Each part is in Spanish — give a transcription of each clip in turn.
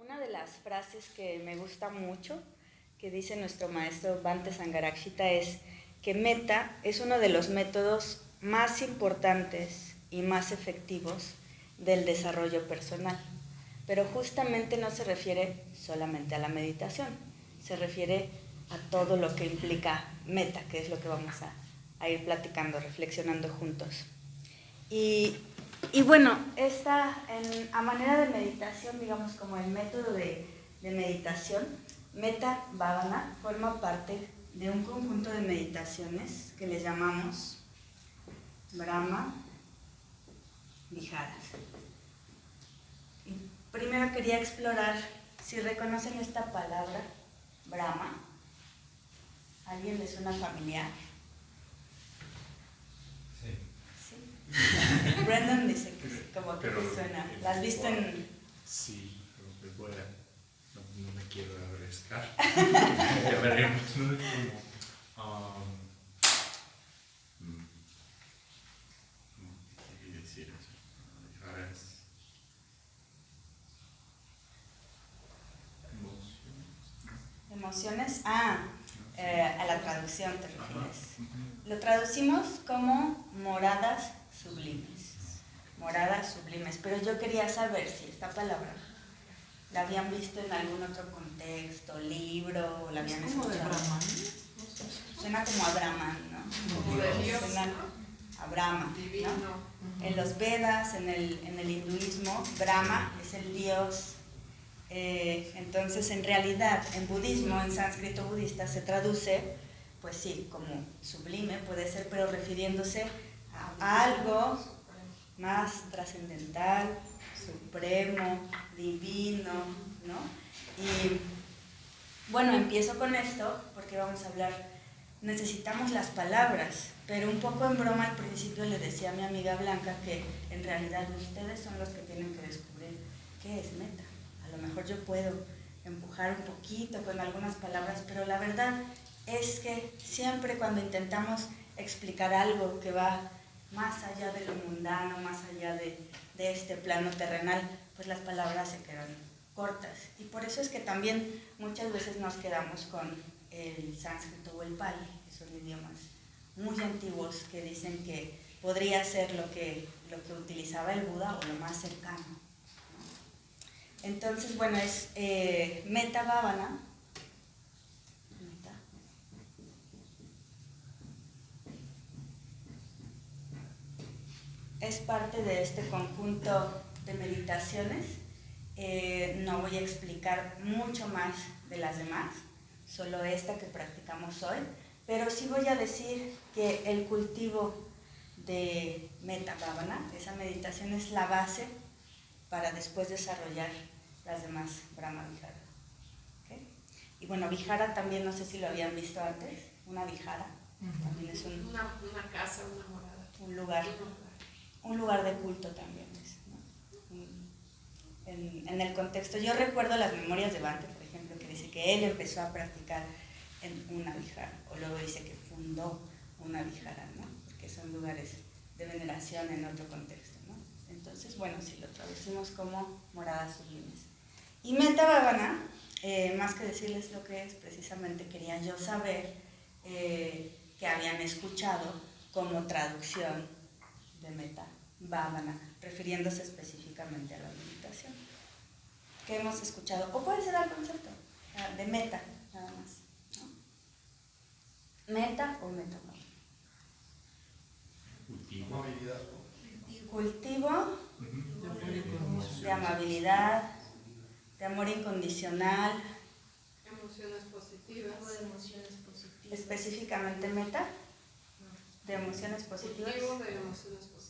Una de las frases que me gusta mucho, que dice nuestro maestro Bhante Sangharakshita, es que metta es uno de los métodos más importantes y más efectivos del desarrollo personal. Pero justamente no se refiere solamente a la meditación, se refiere a todo lo que implica metta, que es lo que vamos a ir platicando, reflexionando juntos. Y bueno, a manera de meditación, digamos como el método de meditación, Metta Bhavana forma parte de un conjunto de meditaciones que les llamamos Brahma Viharas. Y primero quería explorar si reconocen esta palabra, Brahma. ¿A alguien le suena familiar? Brandon dice que sí, como que te suena. ¿La has visto en...? Sí, pero voy no me quiero arriesgar. Ya veremos, ¿no? ¿Qué quiere decir eso? Emociones. A la traducción te refieres. Lo traducimos como moradas sublimes. Moradas sublimes. Pero yo quería saber si esta palabra la habían visto en algún otro contexto, libro, o la habían escuchado. ¿Es como de Brahman? Suena como a Brahman, ¿no? Como de Dios. Suena a Brahma, Divino. ¿no? En los Vedas, en el hinduismo, Brahma es el dios. Entonces, en realidad, en budismo, en sánscrito budista, se traduce, pues sí, como sublime, puede ser, pero refiriéndose a algo más trascendental, supremo, divino, ¿no? Y bueno, empiezo con esto porque vamos a hablar, necesitamos las palabras, pero un poco en broma al principio le decía a mi amiga Blanca que en realidad ustedes son los que tienen que descubrir qué es metta. A lo mejor yo puedo empujar un poquito con algunas palabras, pero la verdad es que siempre cuando intentamos explicar algo que va más allá de lo mundano, más allá de este plano terrenal, pues las palabras se quedan cortas. Y por eso es que también muchas veces nos quedamos con el sánscrito o el pali, que son idiomas muy antiguos que dicen que podría ser lo que utilizaba el Buda o lo más cercano. Entonces, bueno, es Metta Bhavana. Es parte de este conjunto de meditaciones. No voy a explicar mucho más de las demás, solo esta que practicamos hoy, pero sí voy a decir que el cultivo de Metta Bhavana, esa meditación, es la base para después desarrollar las demás Brahma Vihara. ¿Okay? Y bueno, Vihara también, no sé si lo habían visto antes, una Vihara. También es una casa, una morada. Un lugar de culto también es, ¿no? En el contexto, yo recuerdo las memorias de Bhante, por ejemplo, que dice que él empezó a practicar en una Vihara, o luego dice que fundó una Vihara, ¿no? Porque son lugares de veneración en otro contexto, ¿no? Entonces, bueno, si lo traducimos como moradas sublimes. Y Metta Bhavana, más que decirles lo que es, precisamente quería yo saber que habían escuchado como traducción de Metta Bhavana, refiriéndose específicamente a la meditación. ¿Qué hemos escuchado? O puede ser al concepto de metta, nada más, ¿no? Metta o Metta Bhavana. Cultivo de amabilidad, de amor incondicional. Emociones positivas. Específicamente metta, de emociones positivas. Cultivo de emociones positivas.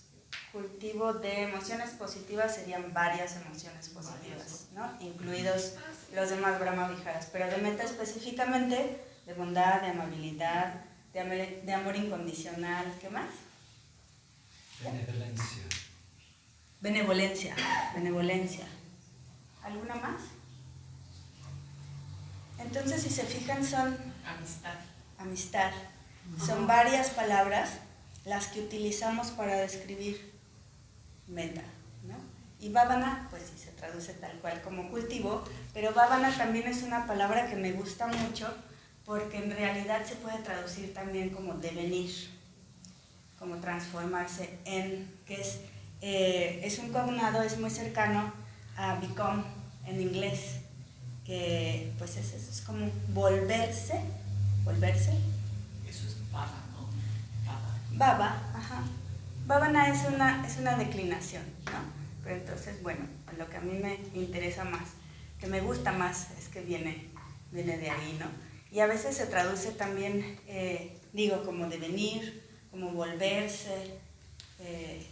Cultivo de emociones positivas serían varias emociones positivas, ¿no? Incluidos los demás Brahma Viharas, pero de metta específicamente de bondad, de amabilidad, de amor incondicional. ¿Qué más? Benevolencia. ¿Alguna más? Entonces, si se fijan, son amistad. Son varias palabras las que utilizamos para describir metta, ¿no? Y bhavana, pues sí, se traduce tal cual como cultivo, pero bhavana también es una palabra que me gusta mucho porque en realidad se puede traducir también como devenir, como transformarse en, que es un cognado, es muy cercano a become en inglés, que pues es como volverse. Eso es baba, ¿no? Baba, ajá. Bhavana es una declinación, ¿no? Pero entonces, bueno, lo que a mí me interesa más, que me gusta más, es que viene de ahí, ¿no? Y a veces se traduce también, como devenir, como volverse.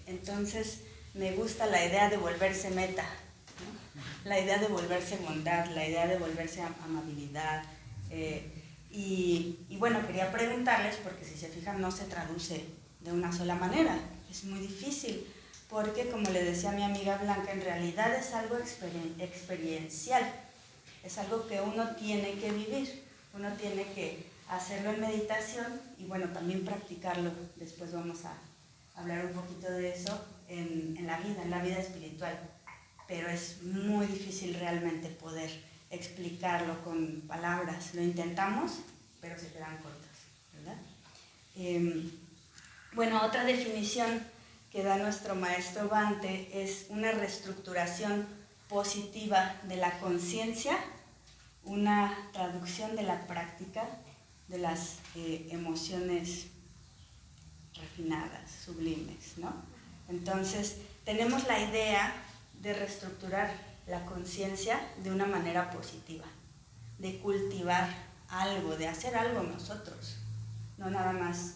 Entonces, me gusta la idea de volverse meta, ¿no? La idea de volverse bondad, la idea de volverse amabilidad. Y bueno, quería preguntarles, porque si se fijan, no se traduce de una sola manera, es muy difícil, porque como le decía a mi amiga Blanca, en realidad es algo experiencial, es algo que uno tiene que vivir, uno tiene que hacerlo en meditación y bueno, también practicarlo. Después vamos a hablar un poquito de eso en la vida espiritual, pero es muy difícil realmente poder explicarlo con palabras. Lo intentamos, pero se quedan cortas, ¿verdad? Bueno, otra definición que da nuestro maestro Bhante es una reestructuración positiva de la conciencia, una traducción de la práctica de las emociones refinadas, sublimes, ¿no? Entonces, tenemos la idea de reestructurar la conciencia de una manera positiva, de cultivar algo, de hacer algo nosotros, no nada más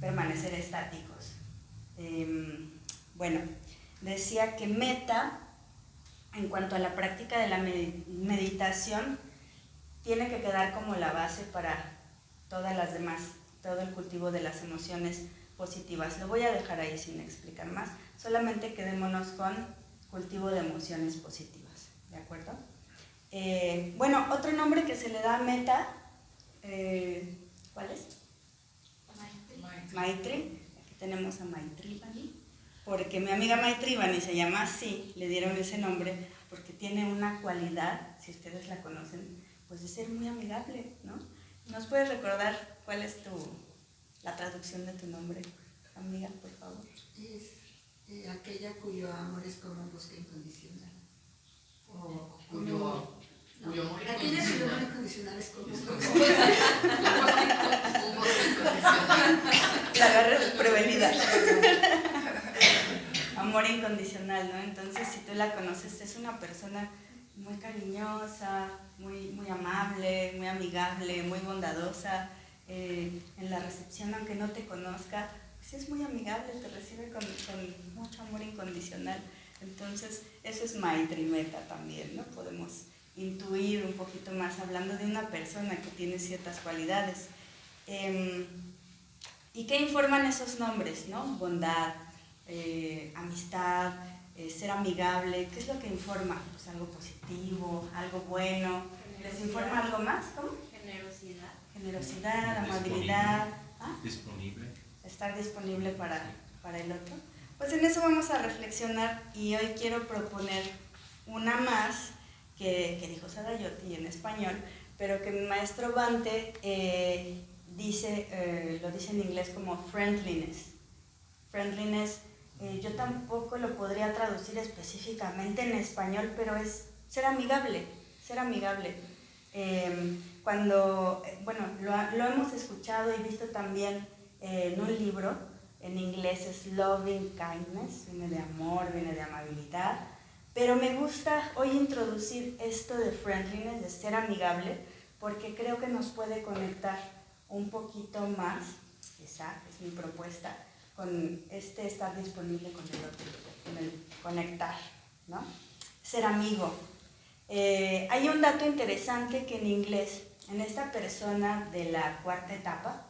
permanecer estáticos. Bueno, decía que meta, en cuanto a la práctica de la meditación, tiene que quedar como la base para todas las demás, todo el cultivo de las emociones positivas. Lo voy a dejar ahí sin explicar más, solamente quedémonos con cultivo de emociones positivas, ¿de acuerdo? Bueno, otro nombre que se le da a meta, ¿cuál es? Maitri. Aquí tenemos a Maitrivani, porque mi amiga Maitrivani se llama así, le dieron ese nombre porque tiene una cualidad, si ustedes la conocen, pues de ser muy amigable, ¿no? ¿Nos puedes recordar cuál es la traducción de tu nombre, amiga, por favor? Es aquella cuyo amor es como un bosque incondicional. O cuyo amor aquella cuyo amor incondicional es como un bosque. Un bosque incondicional. La agarré prevenida. Amor incondicional, ¿no? Entonces, si tú la conoces, es una persona muy cariñosa, muy amable, muy amigable, muy bondadosa. En la recepción, aunque no te conozca, pues es muy amigable, te recibe con mucho amor incondicional. Entonces, eso es Maitri Meta también, ¿no? Podemos intuir un poquito más hablando de una persona que tiene ciertas cualidades. ¿Y qué informan esos nombres, no? Bondad, amistad, ser amigable. ¿Qué es lo que informa? Pues algo positivo, algo bueno. ¿Les informa algo más? ¿Cómo? Generosidad. Generosidad, amabilidad. ¿Ah? Disponible. Estar disponible para el otro. Pues en eso vamos a reflexionar y hoy quiero proponer una más que dijo Sadayoti en español, pero que mi maestro Bhante lo dice en inglés como friendliness. Friendliness, yo tampoco lo podría traducir específicamente en español, pero es ser amigable, ser amigable. Lo hemos escuchado y visto también en un libro, en inglés es loving kindness, viene de amor, viene de amabilidad, pero me gusta hoy introducir esto de friendliness, de ser amigable, porque creo que nos puede conectar un poquito más, esa es mi propuesta, con estar disponible con el otro, con el conectar, ¿no? Ser amigo. Hay un dato interesante que en inglés, en esta persona de la cuarta etapa,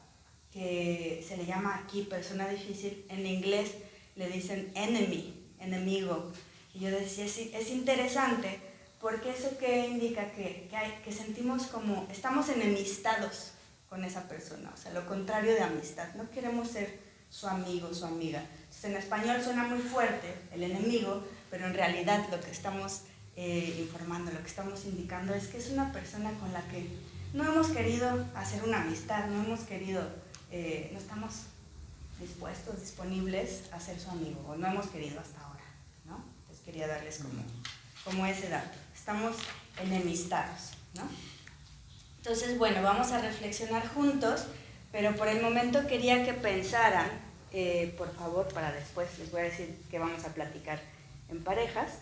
que se le llama aquí persona difícil, en inglés le dicen enemy, enemigo. Y yo decía, es interesante, porque eso que indica que sentimos como, estamos enemistados con esa persona, o sea, lo contrario de amistad, no queremos ser su amigo, su amiga. Entonces, en español suena muy fuerte, el enemigo, pero en realidad lo que estamos informando, lo que estamos indicando es que es una persona con la que no hemos querido hacer una amistad, no hemos querido, no estamos dispuestos, disponibles a ser su amigo, o no hemos querido hasta ahora, ¿no? Entonces quería darles como ese dato. Estamos enemistados, ¿no? Entonces, bueno, vamos a reflexionar juntos, pero por el momento quería que pensaran, por favor, para después les voy a decir que vamos a platicar en parejas,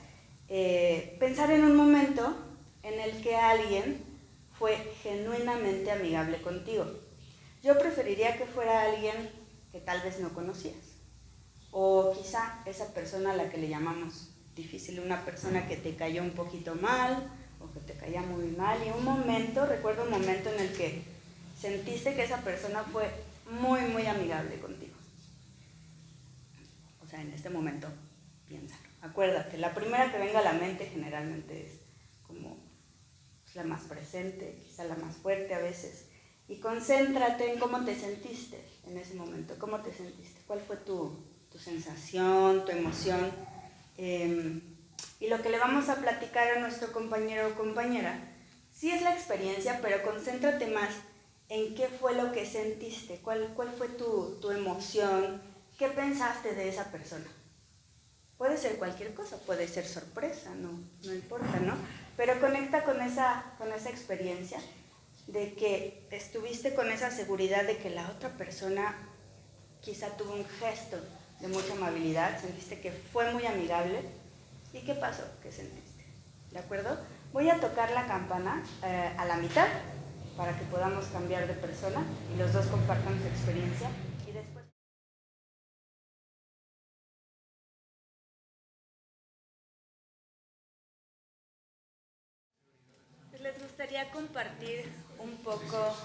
pensar en un momento en el que alguien fue genuinamente amigable contigo. Yo preferiría que fuera alguien que tal vez no conocías, o quizá esa persona a la que le llamamos difícil, una persona que te cayó un poquito mal, o que te caía muy mal, y recuerdo un momento en el que sentiste que esa persona fue muy, muy amigable contigo. O sea, en este momento, piénsalo. Acuérdate, la primera que venga a la mente generalmente es como la más presente, quizá la más fuerte a veces. Y concéntrate en cómo te sentiste en ese momento, cómo te sentiste, cuál fue tu sensación, tu emoción. Y lo que le vamos a platicar a nuestro compañero o compañera, sí es la experiencia, pero concéntrate más en qué fue lo que sentiste, cuál fue tu emoción, qué pensaste de esa persona. Puede ser cualquier cosa, puede ser sorpresa, no importa, ¿no? Pero conecta con esa experiencia de que estuviste con esa seguridad de que la otra persona quizá tuvo un gesto de mucha amabilidad, sentiste que fue muy amigable. ¿Y qué pasó? ¿Qué sentiste? ¿De acuerdo? Voy a tocar la campana a la mitad para que podamos cambiar de persona y los dos compartan su experiencia y después... Les gustaría compartir un poco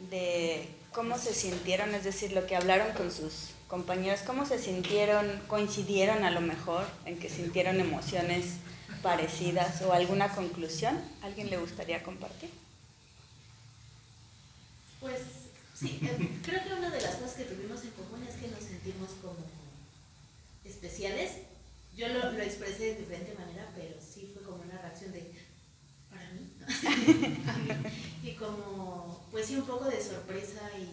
de cómo se sintieron, es decir, lo que hablaron con sus compañeros, cómo se sintieron, coincidieron a lo mejor en que sintieron emociones parecidas o alguna conclusión. ¿Alguien le gustaría compartir? Pues sí, creo que una de las cosas que tuvimos en común es que nos sentimos como especiales. Yo lo expresé de diferente manera, pero sí fue como una reacción de para mí, ¿no? Y como, pues sí, un poco de sorpresa y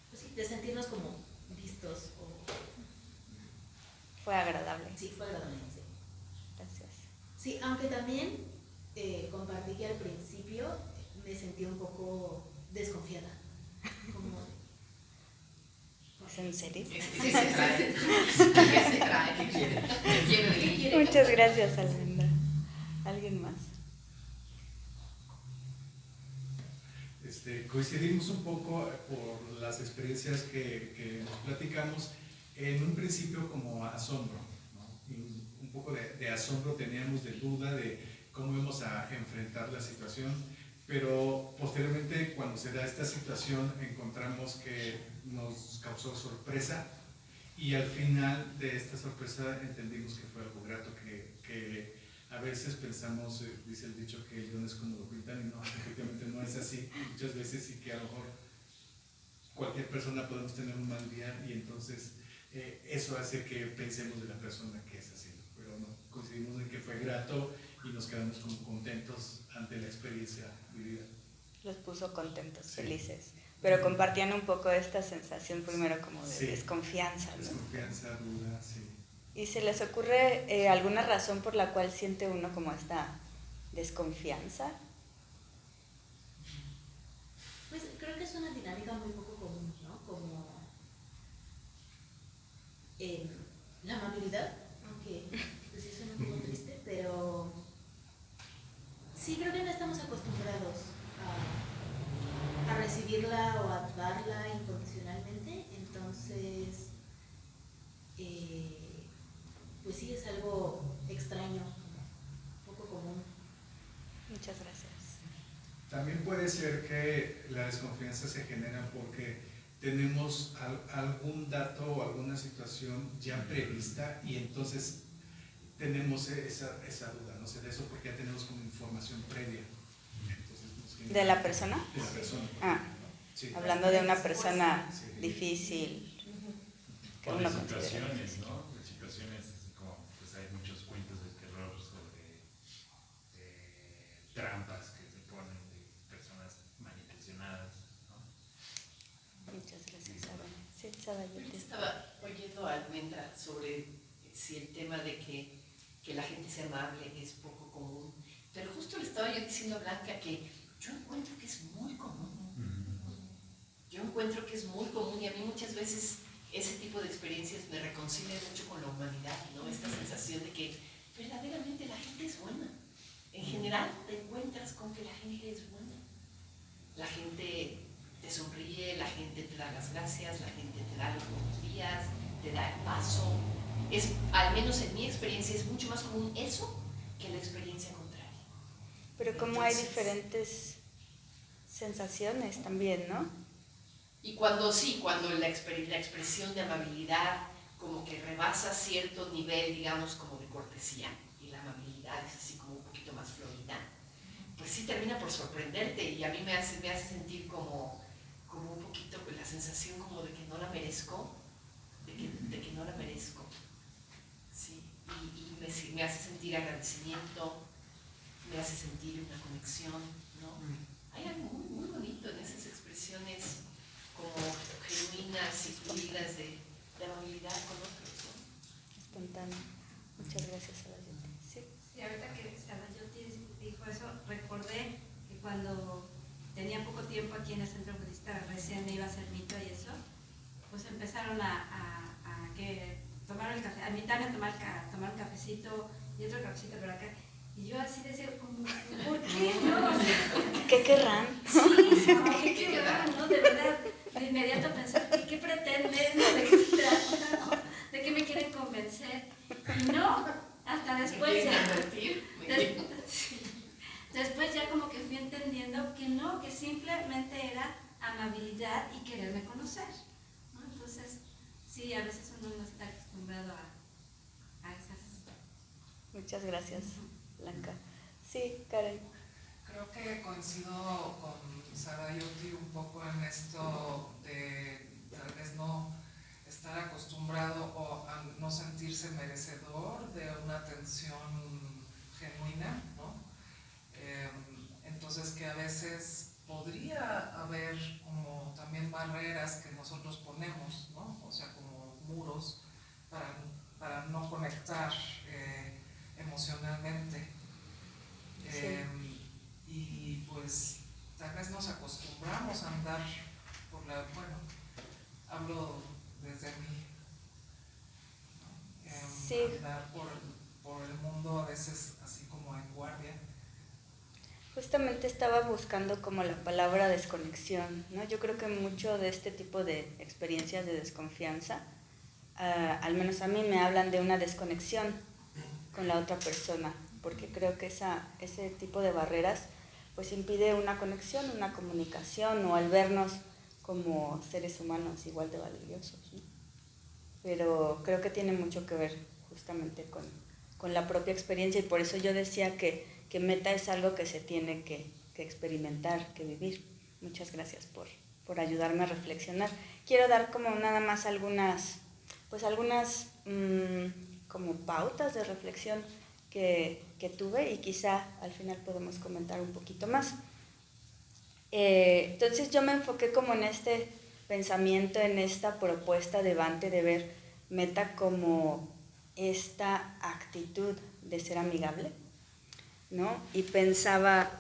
pues sí, de sentirnos como vistos. Fue agradable. Sí, fue agradable, sí. Gracias. Sí, aunque también compartí que al principio me sentí un poco desconfiada. Como... ¿Es en serio? ¿Qué se trae? ¿Qué se trae? ¿Qué quiere? ¿Qué quiere? Muchas gracias, Almendra. ¿Alguien más? Coincidimos un poco por las experiencias que nos platicamos, en un principio como asombro, ¿no? Y un poco de asombro teníamos, de duda de cómo íbamos a enfrentar la situación, pero posteriormente cuando se da esta situación encontramos que nos causó sorpresa y al final de esta sorpresa entendimos que fue algo grato, que a veces pensamos, dice el dicho, que el león es como lo pintan y no, efectivamente no es así. Muchas veces sí que a lo mejor cualquier persona podemos tener un mal día y entonces eso hace que pensemos de la persona que es así. Pero no, coincidimos en que fue grato y nos quedamos como contentos ante la experiencia vivida. Los puso contentos, Sí. Felices. Pero compartían un poco esta sensación primero como de Sí. desconfianza, ¿no? Desconfianza, duda, sí. ¿Y se les ocurre alguna razón por la cual siente uno como esta desconfianza? Pues creo que es una dinámica muy poco común, ¿no? Como la amabilidad, aunque pues sí suena un poco triste, pero sí creo que no estamos acostumbrados a recibirla o a darla incondicionalmente, entonces pues sí es algo extraño, poco común. Muchas gracias. También puede ser que la desconfianza se genera porque tenemos algún dato o alguna situación ya prevista y entonces tenemos esa duda, no sé, de eso porque ya tenemos como información previa. Entonces, ¿De la persona? De la persona. Ah, Sí. hablando de una persona Sí. difícil. Que O de uno considera situaciones, difícil. ¿no? De situaciones Adayuti. Ahorita estaba oyendo a Almendra sobre si el tema de que la gente sea amable es poco común, pero justo le estaba yo diciendo a Blanca que yo encuentro que es muy común. Yo encuentro que es muy común y a mí muchas veces ese tipo de experiencias me reconcilia mucho con la humanidad, ¿no? Esta sensación de que verdaderamente la gente es buena. En general te encuentras con que la gente es buena. La gente te sonríe, la gente te da las gracias, la gente te da los buenos días, te da el paso. Es, al menos en mi experiencia, es mucho más común eso que la experiencia contraria. Pero como hay diferentes sensaciones también, ¿no? Y cuando la expresión de amabilidad como que rebasa cierto nivel, digamos, como de cortesía, y la amabilidad es así como un poquito más florida, pues sí termina por sorprenderte y a mí me hace sentir como un poquito la sensación como de que no la merezco, de que no la merezco. Sí, y me hace sentir agradecimiento, me hace sentir una conexión, ¿no? Hay algo muy, muy bonito en esas expresiones como genuinas y fluidas de amabilidad con otros, ¿no? Espontáneo. Muchas gracias, Adayuti. Sí. Sí, ahorita que Adayuti dijo eso, recordé que cuando tenía poco tiempo aquí en el centro budista, recién me iba a hacer mito y eso, pues empezaron a tomar el café, a invitarme a tomar un cafecito y otro cafecito por acá. Y yo así decía, como, ¿por qué no? ¿Qué querrán? Sí, ¿qué querrán? ¿No? De verdad, de inmediato pensar, ¿qué pretenden? ¿De qué se trata? ¿De qué me quieren convencer? Y no, hasta después ya. Sí. Después ya como que fui entendiendo que no, que simplemente era amabilidad y quererme conocer, ¿no? Entonces, sí, a veces uno no está acostumbrado a esas. Muchas gracias, Blanca. Sí, Karen. Creo que coincido con Sadayuti un poco en esto de tal vez no estar acostumbrado o a no sentirse merecedor de una atención genuina, ¿no? Entonces que a veces podría haber como también barreras que nosotros ponemos, ¿no? O sea, como muros para no conectar emocionalmente. Sí. Y pues tal vez nos acostumbramos a andar por hablo desde mí, ¿no? Sí. Andar por el mundo a veces así como en guardia. Justamente estaba buscando como la palabra desconexión, ¿no? Yo creo que mucho de este tipo de experiencias de desconfianza, al menos a mí me hablan de una desconexión con la otra persona, porque creo que ese tipo de barreras pues impide una conexión, una comunicación o al vernos como seres humanos igual de valiosos, ¿no? Pero creo que tiene mucho que ver justamente con la propia experiencia y por eso yo decía que meta es algo que se tiene que experimentar, que vivir. Muchas gracias por ayudarme a reflexionar. Quiero dar como nada más algunas como pautas de reflexión que tuve y quizá al final podemos comentar un poquito más. Entonces yo me enfoqué como en este pensamiento, en esta propuesta de Bhante de ver meta como esta actitud de ser amigable, ¿no? Y pensaba,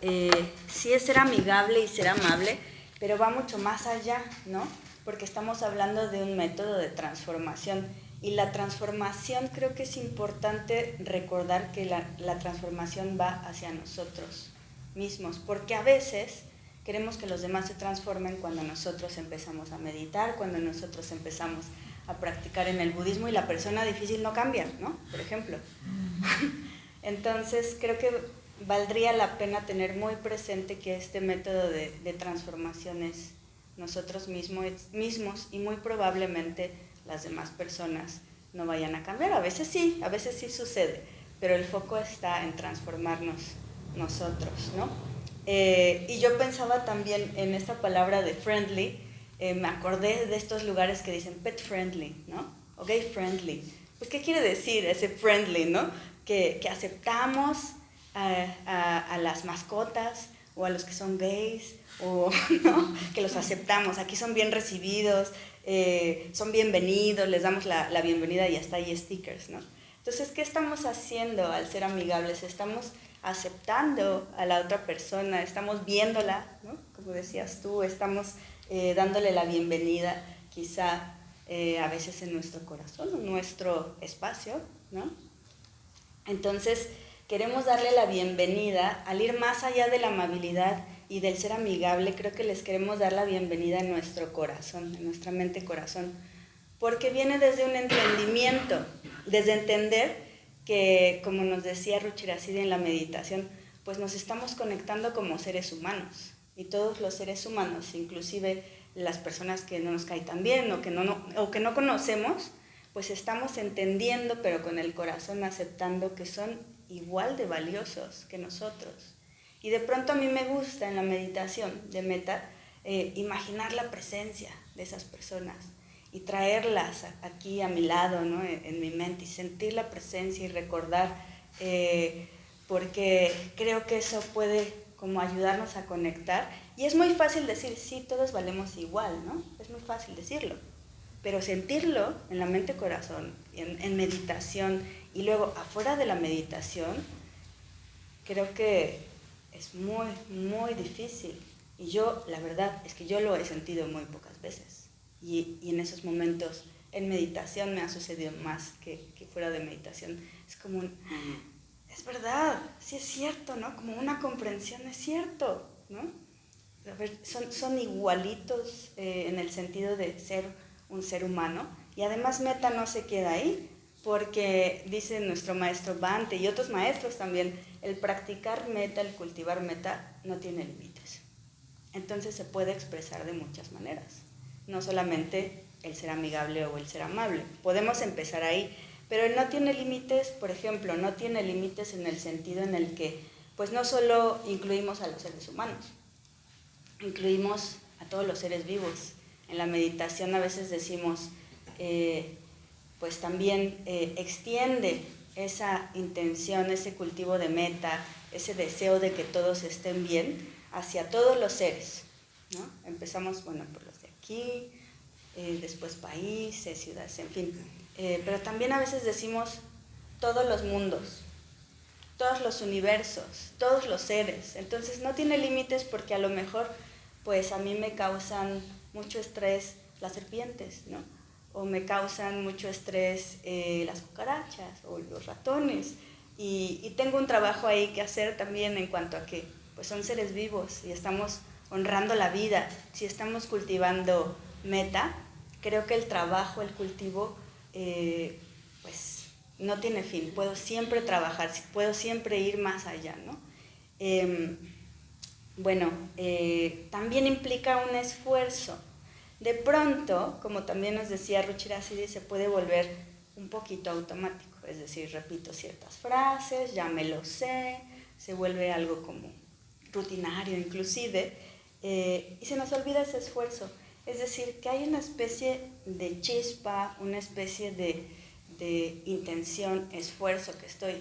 sí es ser amigable y ser amable, pero va mucho más allá, ¿no? Porque estamos hablando de un método de transformación y la transformación creo que es importante recordar que la transformación va hacia nosotros mismos, porque a veces queremos que los demás se transformen cuando nosotros empezamos a meditar, cuando nosotros empezamos a practicar en el budismo y la persona difícil no cambia, ¿no? Por ejemplo. Entonces creo que valdría la pena tener muy presente que este método de transformación es nosotros mismos y muy probablemente las demás personas no vayan a cambiar. A veces sí sucede, pero el foco está en transformarnos nosotros, ¿no? Y yo pensaba también en esta palabra de friendly, me acordé de estos lugares que dicen pet friendly, ¿no? O gay friendly. Pues, ¿qué quiere decir ese friendly, no? Que aceptamos a las mascotas o a los que son gays, o ¿no? Que los aceptamos, aquí son bien recibidos, son bienvenidos, les damos la bienvenida y hasta hay stickers, ¿no? Entonces, ¿qué estamos haciendo al ser amigables? Estamos aceptando a la otra persona, estamos viéndola, ¿no? Como decías tú, estamos dándole la bienvenida, quizá a veces en nuestro corazón, en nuestro espacio, ¿no? Entonces, queremos darle la bienvenida, al ir más allá de la amabilidad y del ser amigable, creo que les queremos dar la bienvenida en nuestro corazón, en nuestra mente-corazón, porque viene desde un entendimiento, desde entender que, como nos decía Ruchira Siddhi en la meditación, pues nos estamos conectando como seres humanos, y todos los seres humanos, inclusive las personas que no nos caen tan bien o que no conocemos, pues estamos entendiendo, pero con el corazón aceptando que son igual de valiosos que nosotros. Y de pronto a mí me gusta en la meditación de meta imaginar la presencia de esas personas y traerlas aquí a mi lado, ¿no? En mi mente, y sentir la presencia y recordar, porque creo que eso puede como ayudarnos a conectar. Y es muy fácil decir, sí, todos valemos igual, ¿no? Es muy fácil decirlo. Pero sentirlo en la mente-corazón, en meditación, y luego afuera de la meditación, creo que es muy, muy difícil. Y yo, la verdad, es que yo lo he sentido muy pocas veces. Y en esos momentos, en meditación, me ha sucedido más que fuera de meditación. Es como es verdad, sí es cierto, ¿no? Como una comprensión, es cierto, ¿no? A ver, son igualitos en el sentido de ser un ser humano. Y además meta no se queda ahí, porque dice nuestro maestro Bhante y otros maestros también, el practicar meta, el cultivar meta, no tiene límites. Entonces se puede expresar de muchas maneras, no solamente el ser amigable o el ser amable. Podemos empezar ahí, pero él no tiene límites, por ejemplo, no tiene límites en el sentido en el que, pues no solo incluimos a los seres humanos, incluimos a todos los seres vivos. En la meditación a veces decimos, pues también extiende esa intención, ese cultivo de meta, ese deseo de que todos estén bien hacia todos los seres, ¿no? Empezamos, bueno, por los de aquí, después países, ciudades, en fin. Pero también a veces decimos todos los mundos, todos los universos, todos los seres. Entonces no tiene límites, porque a lo mejor pues a mí me causan mucho estrés las serpientes, ¿no? O me causan mucho estrés las cucarachas o los ratones. Y tengo un trabajo ahí que hacer también en cuanto a que pues son seres vivos y estamos honrando la vida. Si estamos cultivando meta, creo que el trabajo, el cultivo, pues no tiene fin. Puedo siempre trabajar, puedo siempre ir más allá, ¿no? También implica un esfuerzo. De pronto, como también nos decía Ruchira Siddhi, se puede volver un poquito automático, es decir, repito ciertas frases, ya me lo sé, se vuelve algo como rutinario inclusive, y se nos olvida ese esfuerzo. Es decir, que hay una especie de chispa, una especie de intención, esfuerzo que estoy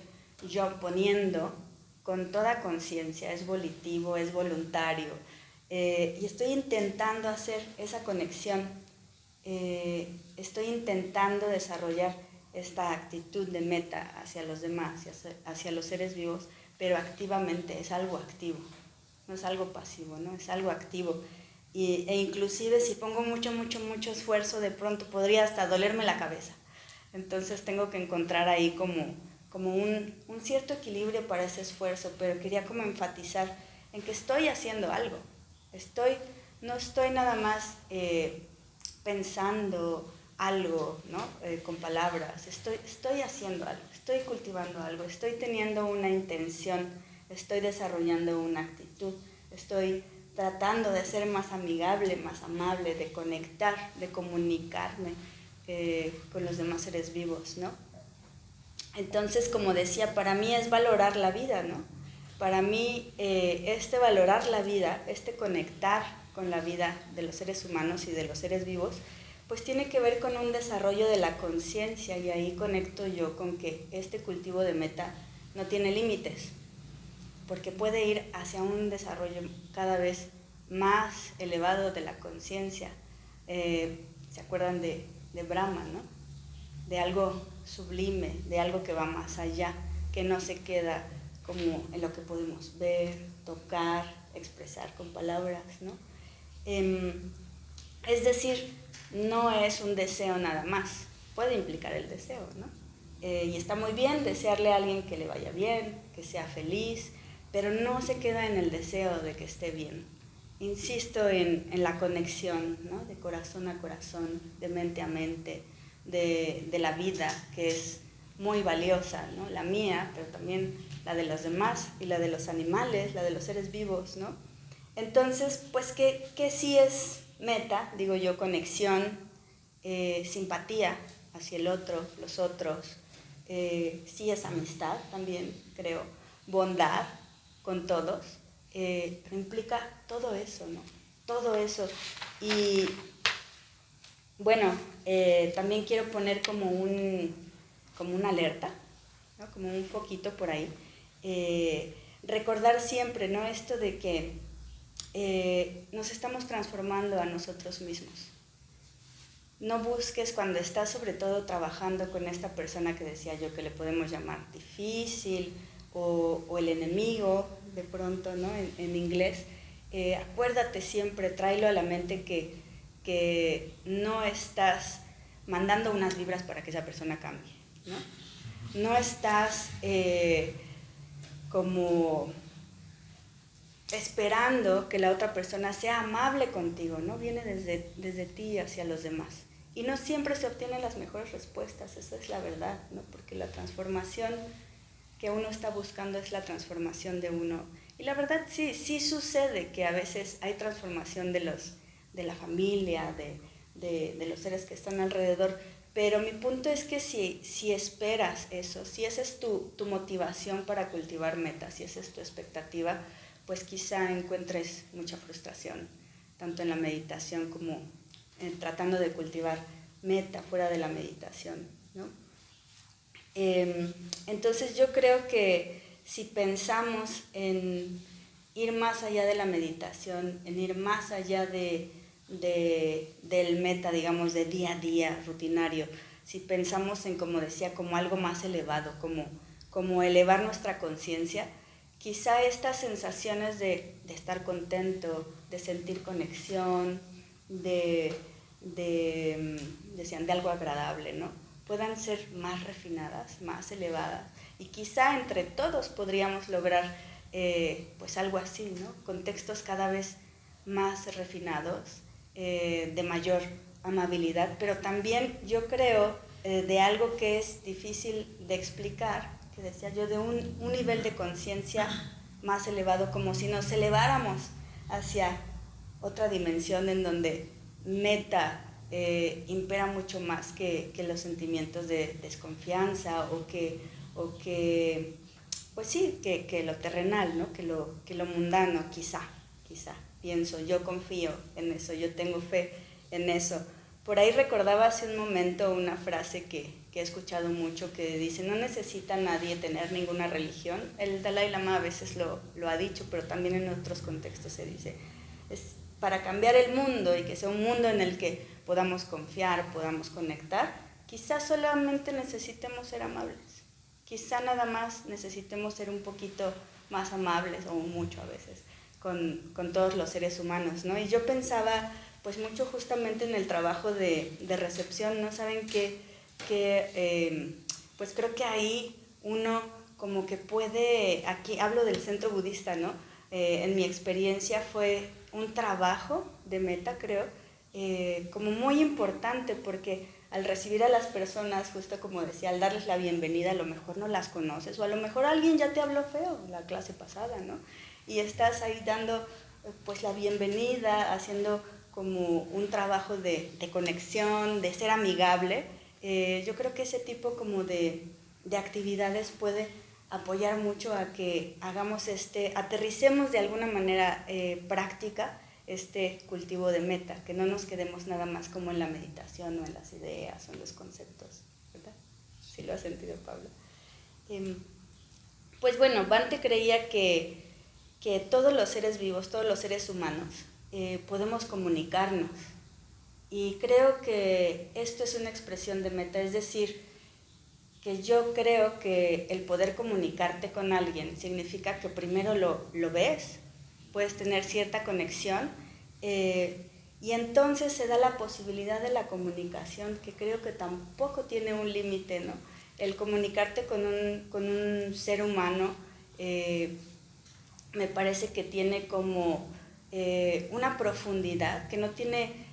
yo poniendo con toda conciencia, es volitivo, es voluntario, y estoy intentando hacer esa conexión, estoy intentando desarrollar esta actitud de meta hacia los demás, hacia los seres vivos, pero activamente, es algo activo, no es algo pasivo, ¿no? Es algo activo. E inclusive si pongo mucho esfuerzo, de pronto podría hasta dolerme la cabeza. Entonces tengo que encontrar ahí como un cierto equilibrio para ese esfuerzo, pero quería como enfatizar en que estoy haciendo algo. No estoy nada más pensando algo, ¿no? Con palabras. Estoy haciendo algo, estoy cultivando algo, estoy teniendo una intención, estoy desarrollando una actitud, estoy tratando de ser más amigable, más amable, de conectar, de comunicarme con los demás seres vivos, ¿no? Entonces, como decía, para mí es valorar la vida, ¿no? Para mí, valorar la vida, conectar con la vida de los seres humanos y de los seres vivos, pues tiene que ver con un desarrollo de la conciencia, y ahí conecto yo con que este cultivo de meta no tiene límites. porque puede ir hacia un desarrollo cada vez más elevado de la conciencia. ¿Se acuerdan de Brahma, no? De algo sublime, de algo que va más allá, que no se queda como en lo que podemos ver, tocar, expresar con palabras, ¿no? Es decir, no es un deseo nada más, puede implicar el deseo, ¿no? Y está muy bien desearle a alguien que le vaya bien, que sea feliz, pero no se queda en el deseo de que esté bien. Insisto en la conexión, ¿no? De corazón a corazón, de mente a mente, de la vida, que es muy valiosa, ¿no? La mía, pero también la de los demás y la de los animales, la de los seres vivos, ¿no? Entonces, pues, ¿qué sí es meta? Digo yo, conexión, simpatía hacia el otro, los otros, sí es amistad también, creo, bondad con todos, pero implica todo eso, ¿no? Todo eso. Y bueno, también quiero poner como una alerta, ¿no? Como un foquito por ahí. Recordar siempre, ¿no? Esto de que nos estamos transformando a nosotros mismos. No busques cuando estás sobre todo trabajando con esta persona que decía yo que le podemos llamar difícil o el enemigo de pronto, ¿no? En inglés, acuérdate siempre, tráelo a la mente que no estás mandando unas vibras para que esa persona cambie, ¿no? No estás como esperando que la otra persona sea amable contigo, ¿no? Viene desde ti hacia los demás. Y no siempre se obtienen las mejores respuestas, esa es la verdad, ¿no? Porque la transformación que uno está buscando es la transformación de uno. Y la verdad sí sucede que a veces hay transformación de la familia, de los seres que están alrededor, pero mi punto es que si esperas eso, si esa es tu motivación para cultivar metas, si esa es tu expectativa, pues quizá encuentres mucha frustración, tanto en la meditación como tratando de cultivar meta fuera de la meditación, ¿no? Entonces yo creo que si pensamos en ir más allá de la meditación, en ir más allá del meta, digamos, de día a día, rutinario, si pensamos en, como decía, como algo más elevado, como elevar nuestra conciencia, quizá estas sensaciones de estar contento, de sentir conexión, decían, de algo agradable, ¿no? Puedan ser más refinadas, más elevadas, y quizá entre todos podríamos lograr pues algo así, ¿no? Contextos cada vez más refinados, de mayor amabilidad, pero también yo creo de algo que es difícil de explicar, que decía yo, de un nivel de conciencia más elevado, como si nos eleváramos hacia otra dimensión en donde meta impera mucho más que los sentimientos de desconfianza o que pues sí, que lo terrenal, ¿no? que lo mundano, quizá, pienso, yo confío en eso, yo tengo fe en eso. Por ahí recordaba hace un momento una frase que he escuchado mucho que dice, no necesita nadie tener ninguna religión. El Dalai Lama a veces lo ha dicho, pero también en otros contextos se dice, es para cambiar el mundo y que sea un mundo en el que podamos confiar, podamos conectar, quizás solamente necesitemos ser amables. Quizá nada más necesitemos ser un poquito más amables, o mucho a veces, con todos los seres humanos, ¿no? Y yo pensaba pues mucho justamente en el trabajo de recepción, ¿no? Saben que pues creo que ahí uno como que puede, aquí hablo del centro budista, ¿no? En mi experiencia fue un trabajo de meta, creo, como muy importante, porque al recibir a las personas, justo como decía, al darles la bienvenida, a lo mejor no las conoces, o a lo mejor alguien ya te habló feo la clase pasada, ¿no? Y estás ahí dando pues la bienvenida, haciendo como un trabajo de conexión, de ser amigable. Yo creo que ese tipo como de actividades puede apoyar mucho a que hagamos aterricemos de alguna manera práctica este cultivo de meta, que no nos quedemos nada más como en la meditación o en las ideas o en los conceptos, ¿verdad? ¿Sí lo has sentido, Pablo? pues bueno, Bhante creía que todos los seres vivos, todos los seres humanos, podemos comunicarnos. Y creo que esto es una expresión de meta, es decir, que yo creo que el poder comunicarte con alguien significa que primero lo ves, puedes tener cierta conexión, y entonces se da la posibilidad de la comunicación, que creo que tampoco tiene un límite, ¿no? El comunicarte con un ser humano me parece que tiene como una profundidad, que no tiene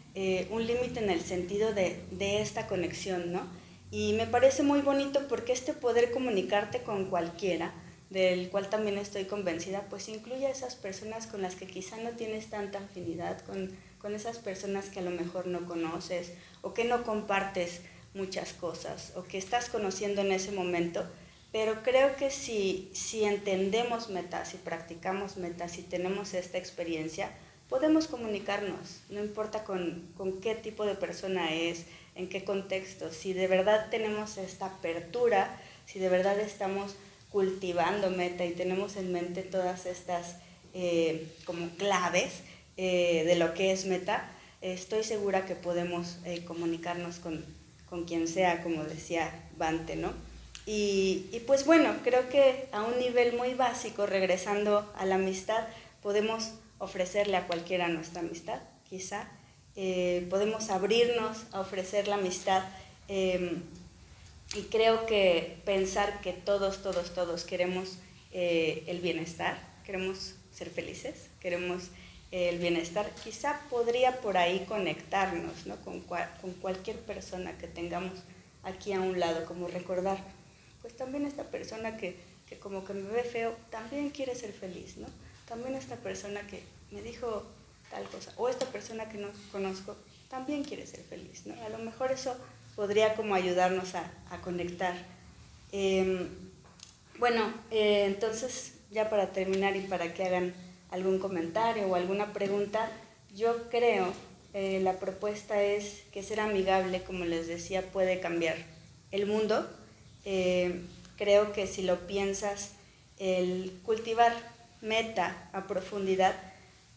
un límite en el sentido de esta conexión, ¿no? Y me parece muy bonito porque este poder comunicarte con cualquiera, del cual también estoy convencida, pues incluye a esas personas con las que quizá no tienes tanta afinidad, con esas personas que a lo mejor no conoces o que no compartes muchas cosas o que estás conociendo en ese momento. Pero creo que si entendemos metas, si practicamos metas, si tenemos esta experiencia, podemos comunicarnos, no importa con qué tipo de persona es, en qué contexto, si de verdad tenemos esta apertura, si de verdad estamos cultivando meta y tenemos en mente todas estas como claves de lo que es meta, estoy segura que podemos comunicarnos con quien sea, como decía Bhante, ¿no? Y pues bueno, creo que a un nivel muy básico, regresando a la amistad, podemos ofrecerle a cualquiera nuestra amistad, quizá. Podemos abrirnos a ofrecer la amistad, y creo que pensar que todos queremos el bienestar, queremos ser felices, queremos el bienestar, quizá podría por ahí conectarnos, ¿no? con cualquier persona que tengamos aquí a un lado, como recordar, pues también esta persona que como que me ve feo, también quiere ser feliz, ¿no? También esta persona que me dijo tal cosa, o esta persona que no conozco, también quiere ser feliz, ¿no? A lo mejor eso podría como ayudarnos a conectar. Entonces, ya para terminar y para que hagan algún comentario o alguna pregunta, yo creo, la propuesta es que ser amigable, como les decía, puede cambiar el mundo. Creo que si lo piensas, el cultivar meta a profundidad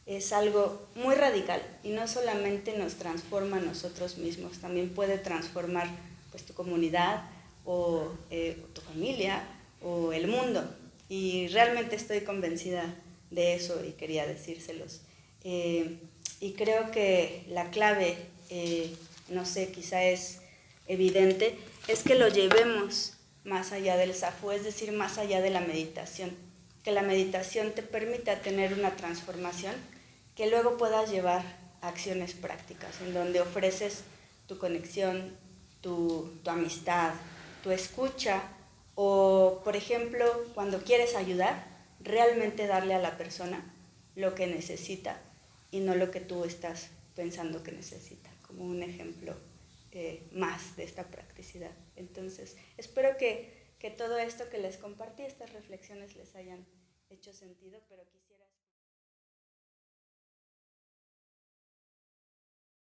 es algo muy radical y no solamente nos transforma a nosotros mismos, también puede transformar pues, tu comunidad o tu familia o el mundo. Y realmente estoy convencida de eso y quería decírselos. Y creo que la clave, no sé, quizá es evidente, es que lo llevemos más allá del zafu, es decir, más allá de la meditación. Que la meditación te permita tener una transformación que luego puedas llevar a acciones prácticas, en donde ofreces tu conexión, tu amistad, tu escucha, o, por ejemplo, cuando quieres ayudar, realmente darle a la persona lo que necesita y no lo que tú estás pensando que necesita, como un ejemplo más de esta practicidad. Entonces, espero que todo esto que les compartí, estas reflexiones les hayan hecho sentido, pero quizás